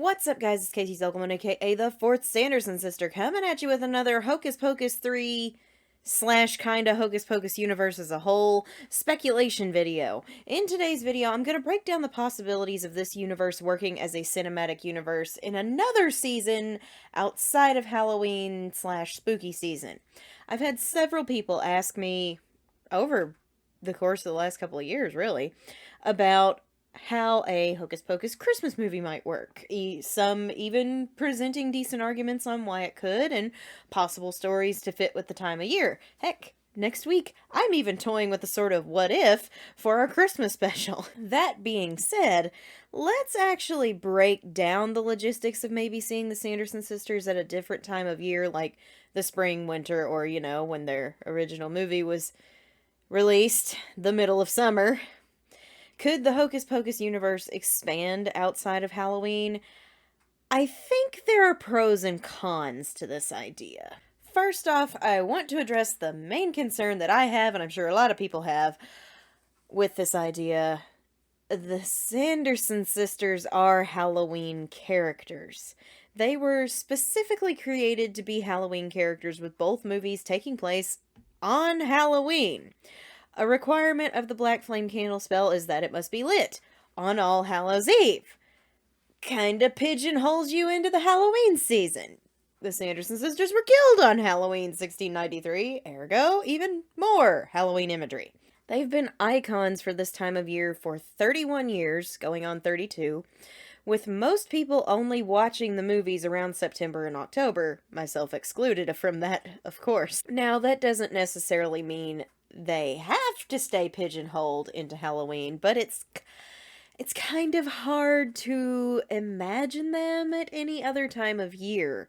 What's up, guys? It's Casey Zelkelman, aka the Fourth Sanderson Sister, coming at you with another Hocus Pocus 3 / kinda Hocus Pocus universe as a whole speculation video. In today's video, I'm going to break down the possibilities of this universe working as a cinematic universe in another season outside of Halloween / spooky season. I've had several people ask me over the course of the last couple of years, really, about how a Hocus Pocus Christmas movie might work. Some even presenting decent arguments on why it could, and possible stories to fit with the time of year. Heck, next week, I'm even toying with a sort of what if for our Christmas special. That being said, let's actually break down the logistics of maybe seeing the Sanderson sisters at a different time of year, like the spring, winter, or, when their original movie was released, the middle of summer. Could the Hocus Pocus universe expand outside of Halloween? I think there are pros and cons to this idea. First off, I want to address the main concern that I have, and I'm sure a lot of people have, with this idea. The Sanderson sisters are Halloween characters. They were specifically created to be Halloween characters, with both movies taking place on Halloween. A requirement of the Black Flame Candle spell is that it must be lit on All Hallows Eve. Kinda pigeonholes you into the Halloween season. The Sanderson sisters were killed on Halloween 1693, ergo, even more Halloween imagery. They've been icons for this time of year for 31 years, going on 32, with most people only watching the movies around September and October, myself excluded from that, of course. Now, that doesn't necessarily mean they have to stay pigeonholed into Halloween, but it's kind of hard to imagine them at any other time of year.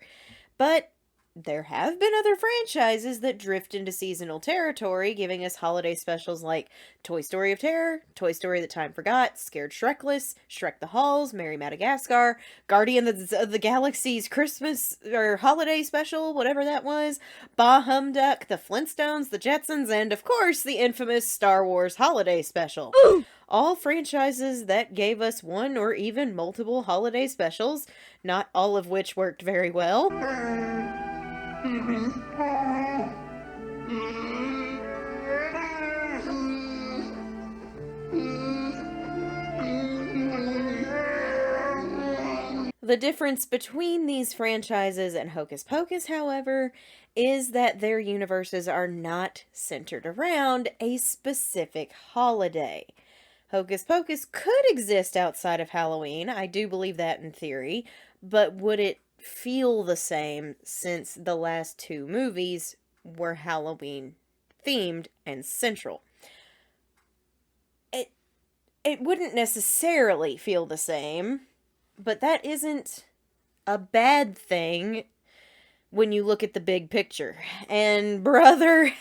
But there have been other franchises that drift into seasonal territory, giving us holiday specials like Toy Story of Terror, Toy Story That Time Forgot, Scared Shrekless, Shrek the Halls, Merry Madagascar, Guardians of the Galaxy's Christmas or holiday special, whatever that was, Bah Humduck, The Flintstones, The Jetsons, and of course the infamous Star Wars holiday special. Ooh! All franchises that gave us one or even multiple holiday specials, not all of which worked very well. The difference between these franchises and Hocus Pocus, however, is that their universes are not centered around a specific holiday. Hocus Pocus could exist outside of Halloween, I do believe that in theory, but would it feel the same since the last two movies were Halloween themed and central? It wouldn't necessarily feel the same, but that isn't a bad thing when you look at the big picture. And brother,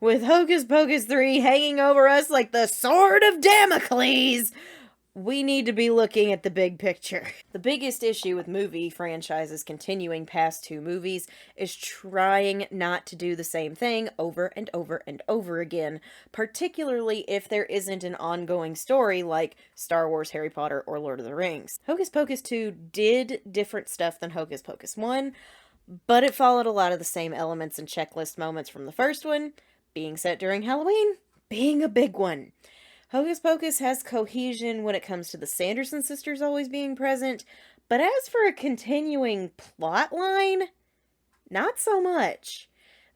with Hocus Pocus 3 hanging over us like the sword of Damocles, we need to be looking at the big picture. The biggest issue with movie franchises continuing past two movies is trying not to do the same thing over and over and over again, particularly if there isn't an ongoing story like Star Wars, Harry Potter, or Lord of the Rings. Hocus Pocus 2 did different stuff than Hocus Pocus 1, but it followed a lot of the same elements and checklist moments from the first one, being set during Halloween, being a big one. Hocus Pocus has cohesion when it comes to the Sanderson sisters always being present, but as for a continuing plot line, not so much.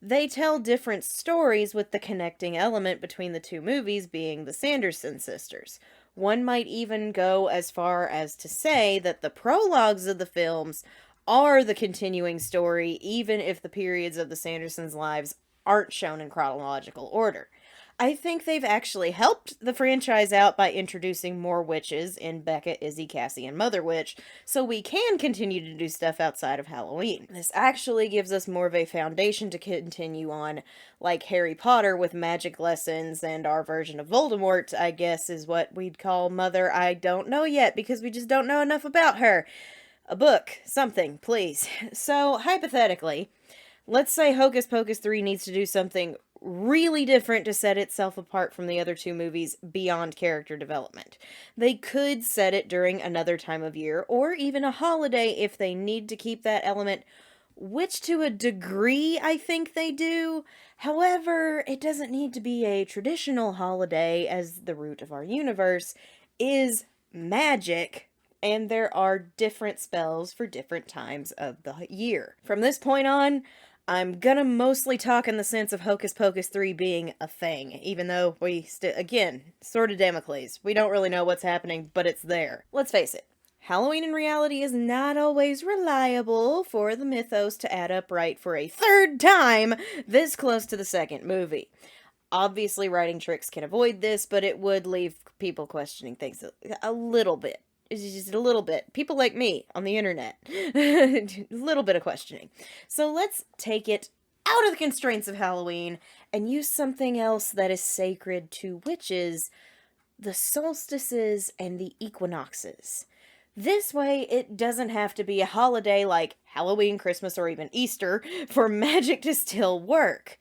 They tell different stories with the connecting element between the two movies being the Sanderson sisters. One might even go as far as to say that the prologues of the films are the continuing story, even if the periods of the Sandersons' lives aren't shown in chronological order. I think they've actually helped the franchise out by introducing more witches in Becca, Izzy, Cassie, and Mother Witch, so we can continue to do stuff outside of Halloween. This actually gives us more of a foundation to continue on, like Harry Potter with magic lessons, and our version of Voldemort, I guess, is what we'd call Mother. I don't know yet, because we just don't know enough about her. A book, something, please. So, hypothetically, let's say Hocus Pocus 3 needs to do something really different to set itself apart from the other two movies beyond character development. They could set it during another time of year, or even a holiday if they need to keep that element, which to a degree I think they do. However, it doesn't need to be a traditional holiday, as the root of our universe is magic, and there are different spells for different times of the year. From this point on, I'm gonna mostly talk in the sense of Hocus Pocus 3 being a thing, even though we again, sort of Damocles. We don't really know what's happening, but it's there. Let's face it, Halloween in reality is not always reliable for the mythos to add up right for a third time this close to the second movie. Obviously, writing tricks can avoid this, but it would leave people questioning things a little bit. It's just a little bit. People like me on the internet. A little bit of questioning. So let's take it out of the constraints of Halloween and use something else that is sacred to witches: the solstices and the equinoxes. This way, it doesn't have to be a holiday like Halloween, Christmas, or even Easter for magic to still work.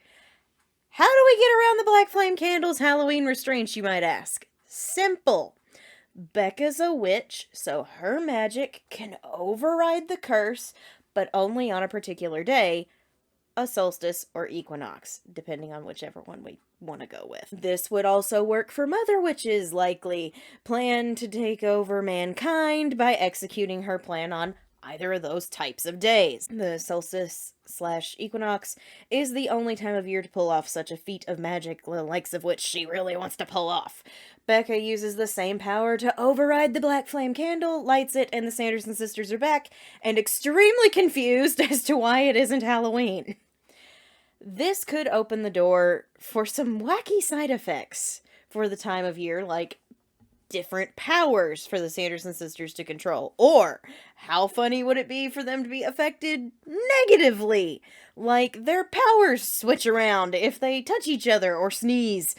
How do we get around the black flame candles' Halloween restraints, you might ask? Simple. Becca's a witch, so her magic can override the curse, but only on a particular day, a solstice or equinox, depending on whichever one we want to go with. This would also work for mother witches, likely plan to take over mankind by executing her plan on either of those types of days. The solstice/equinox is the only time of year to pull off such a feat of magic, the likes of which she really wants to pull off. Becca uses the same power to override the black flame candle, lights it, and the Sanderson sisters are back, and extremely confused as to why it isn't Halloween. This could open the door for some wacky side effects for the time of year, like different powers for the Sanderson sisters to control. Or, how funny would it be for them to be affected negatively? Like, their powers switch around if they touch each other or sneeze.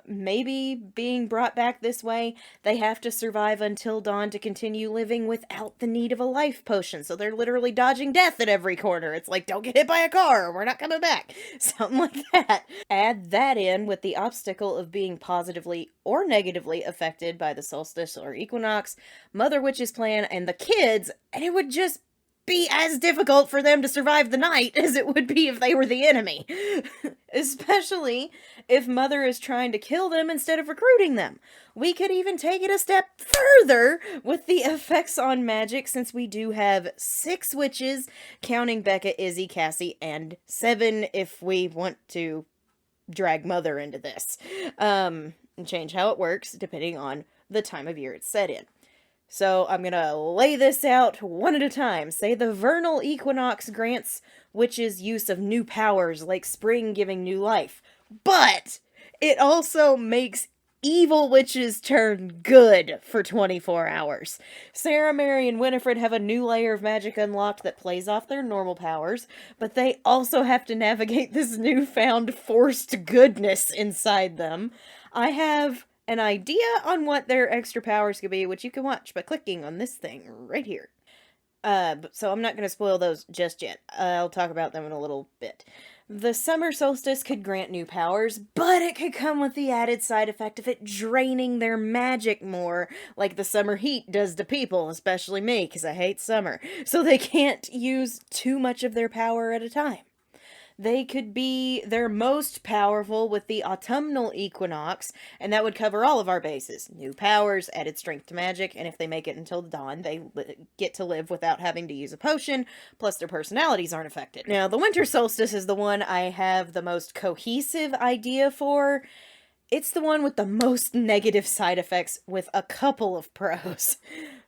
Maybe being brought back this way, they have to survive until dawn to continue living without the need of a life potion. So they're literally dodging death at every corner. It's like, don't get hit by a car, we're not coming back. Something like that. Add that in with the obstacle of being positively or negatively affected by the solstice or equinox, Mother Witch's plan, and the kids, and it would just be as difficult for them to survive the night as it would be if they were the enemy. Especially if Mother is trying to kill them instead of recruiting them. We could even take it a step further with the effects on magic, since we do have 6 witches, counting Becca, Izzy, Cassie, and 7 if we want to drag Mother into this. And change how it works depending on the time of year it's set in. So I'm gonna lay this out one at a time. Say the vernal equinox grants witches use of new powers, like spring giving new life. But it also makes evil witches turn good for 24 hours. Sarah, Mary, and Winifred have a new layer of magic unlocked that plays off their normal powers, but they also have to navigate this newfound forced goodness inside them. I have an idea on what their extra powers could be, which you can watch by clicking on this thing right here. So I'm not going to spoil those just yet. I'll talk about them in a little bit. The summer solstice could grant new powers, but it could come with the added side effect of it draining their magic more, like the summer heat does to people, especially me, because I hate summer. So they can't use too much of their power at a time. They could be their most powerful with the autumnal equinox, and that would cover all of our bases. New powers, added strength to magic, and if they make it until dawn, they get to live without having to use a potion, plus their personalities aren't affected. Now, the winter solstice is the one I have the most cohesive idea for. It's the one with the most negative side effects with a couple of pros.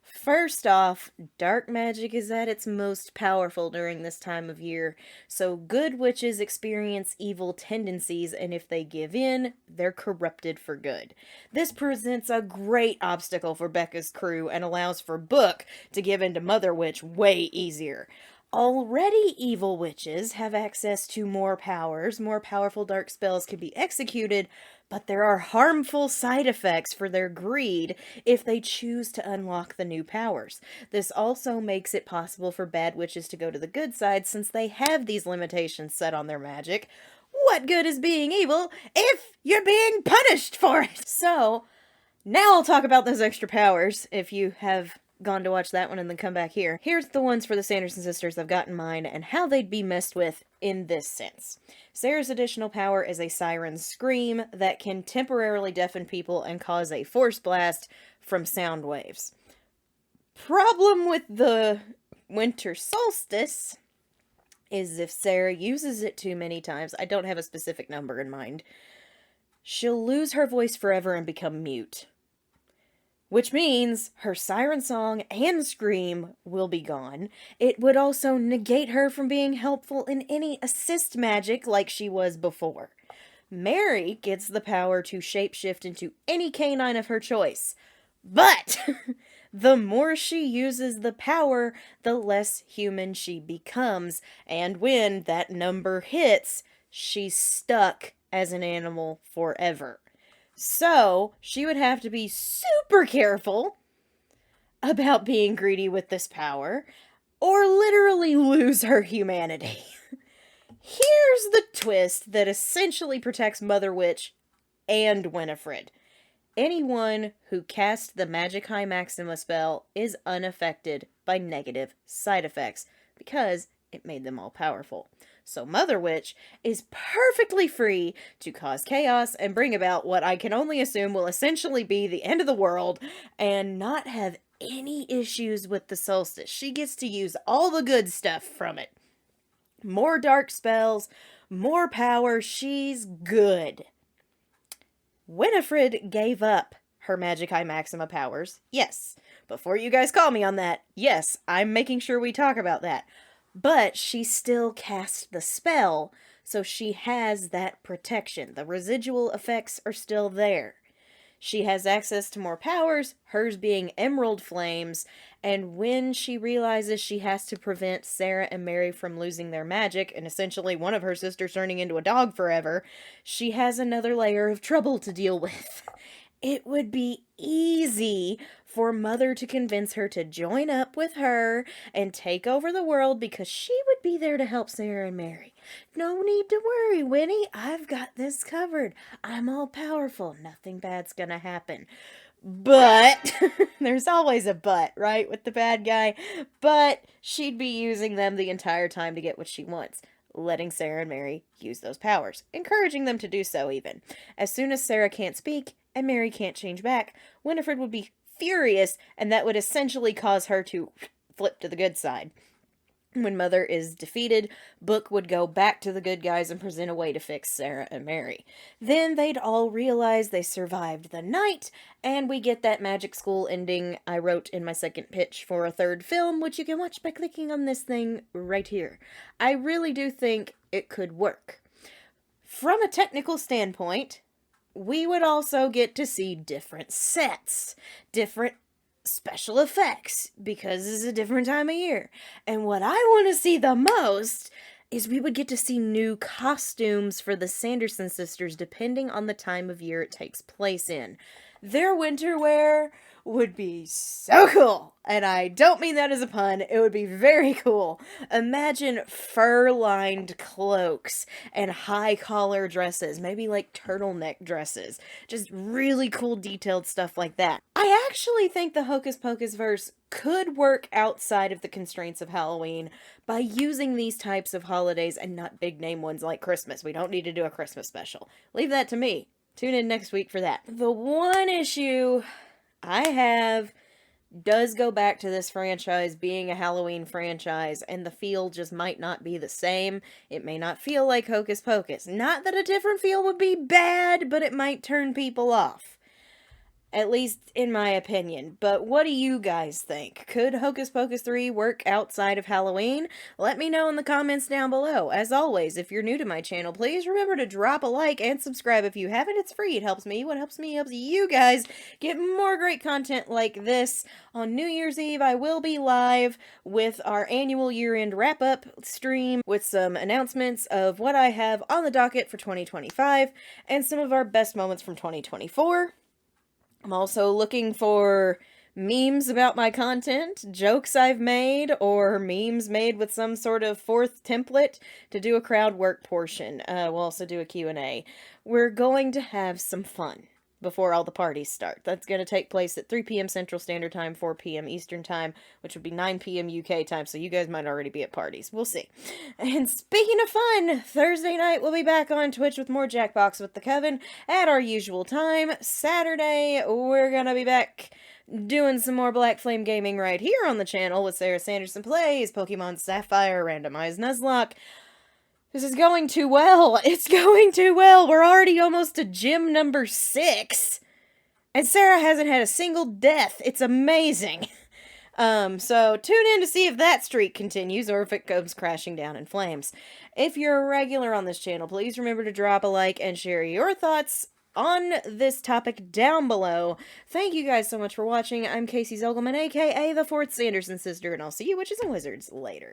First off, dark magic is at its most powerful during this time of year, so good witches experience evil tendencies, and if they give in, they're corrupted for good. This presents a great obstacle for Becca's crew and allows for Book to give in to Mother Witch way easier. Already evil witches have access to more powers, more powerful dark spells can be executed, but there are harmful side effects for their greed if they choose to unlock the new powers. This also makes it possible for bad witches to go to the good side since they have these limitations set on their magic, What good is being evil if you're being punished for it? So, now I'll talk about those extra powers, if you have gone to watch that one and then come back here. Here's the ones for the Sanderson sisters I've got in mind and how they'd be messed with in this sense. Sarah's additional power is a siren scream that can temporarily deafen people and cause a force blast from sound waves. Problem with the winter solstice is if Sarah uses it too many times, I don't have a specific number in mind, she'll lose her voice forever and become mute. Which means her siren song and scream will be gone. It would also negate her from being helpful in any assist magic like she was before. Mary gets the power to shapeshift into any canine of her choice. But the more she uses the power, the less human she becomes. And when that number hits, she's stuck as an animal forever. So, she would have to be super careful about being greedy with this power, or literally lose her humanity. Here's the twist that essentially protects Mother Witch and Winifred. Anyone who casts the Magic High Maxima spell is unaffected by negative side effects, because it made them all powerful. So Mother Witch is perfectly free to cause chaos and bring about what I can only assume will essentially be the end of the world and not have any issues with the solstice. She gets to use all the good stuff from it. More dark spells, more power, she's good. Winifred gave up her Magic High Maxima powers. Yes, before you guys call me on that, yes, I'm making sure we talk about that. But she still cast the spell, so she has that protection. The residual effects are still there. She has access to more powers, hers being emerald flames, and when she realizes she has to prevent Sarah and Mary from losing their magic, and essentially one of her sisters turning into a dog forever, she has another layer of trouble to deal with. It would be easy for Mother to convince her to join up with her and take over the world because she would be there to help Sarah and Mary. No need to worry, Winnie. I've got this covered. I'm all powerful. Nothing bad's gonna happen. But, there's always a but, right, with the bad guy. But she'd be using them the entire time to get what she wants, letting Sarah and Mary use those powers, encouraging them to do so even. As soon as Sarah can't speak and Mary can't change back, Winifred would be furious, and that would essentially cause her to flip to the good side. When Mother is defeated, Book would go back to the good guys and present a way to fix Sarah and Mary. Then they'd all realize they survived the night, and we get that magic school ending I wrote in my second pitch for a third film, which you can watch by clicking on this thing right here. I really do think it could work. From a technical standpoint, we would also get to see different sets, different special effects, because it's a different time of year. And what I want to see the most is we would get to see new costumes for the Sanderson sisters depending on the time of year it takes place in. Their winter wear would be so cool. And I don't mean that as a pun. It would be very cool. Imagine fur-lined cloaks and high-collar dresses. Maybe like turtleneck dresses. Just really cool detailed stuff like that. I actually think the Hocus Pocusverse could work outside of the constraints of Halloween by using these types of holidays and not big-name ones like Christmas. We don't need to do a Christmas special. Leave that to me. Tune in next week for that. The one issue I have does go back to this franchise being a Halloween franchise, and the feel just might not be the same. It may not feel like Hocus Pocus. Not that a different feel would be bad, but it might turn people off. At least in my opinion. But what do you guys think? Could Hocus Pocus 3 work outside of Halloween? Let me know in the comments down below. As always, if you're new to my channel, please remember to drop a like and subscribe if you haven't. It's free. It helps me. What helps me helps you guys get more great content like this. On New Year's Eve, I will be live with our annual year-end wrap-up stream with some announcements of what I have on the docket for 2025 and some of our best moments from 2024. I'm also looking for memes about my content, jokes I've made, or memes made with some sort of fourth template to do a crowd work portion. We'll also do a Q&A. We're going to have some fun before all the parties start. That's going to take place at 3 p.m. Central Standard Time, 4 p.m. Eastern Time, which would be 9 p.m. UK time, so you guys might already be at parties. We'll see. And speaking of fun, Thursday night we'll be back on Twitch with more Jackbox with the Coven at our usual time. Saturday, we're going to be back doing some more Black Flame gaming right here on the channel with Sarah Sanderson Plays, Pokemon Sapphire, Randomized Nuzlocke. This is going too well. It's going too well. We're already almost to gym number 6. And Sarah hasn't had a single death. It's amazing. So tune in to see if that streak continues or if it goes crashing down in flames. If you're a regular on this channel, please remember to drop a like and share your thoughts on this topic down below. Thank you guys so much for watching. I'm Casey Zogelman, aka the 4th Sanderson Sister, and I'll see you witches and wizards later.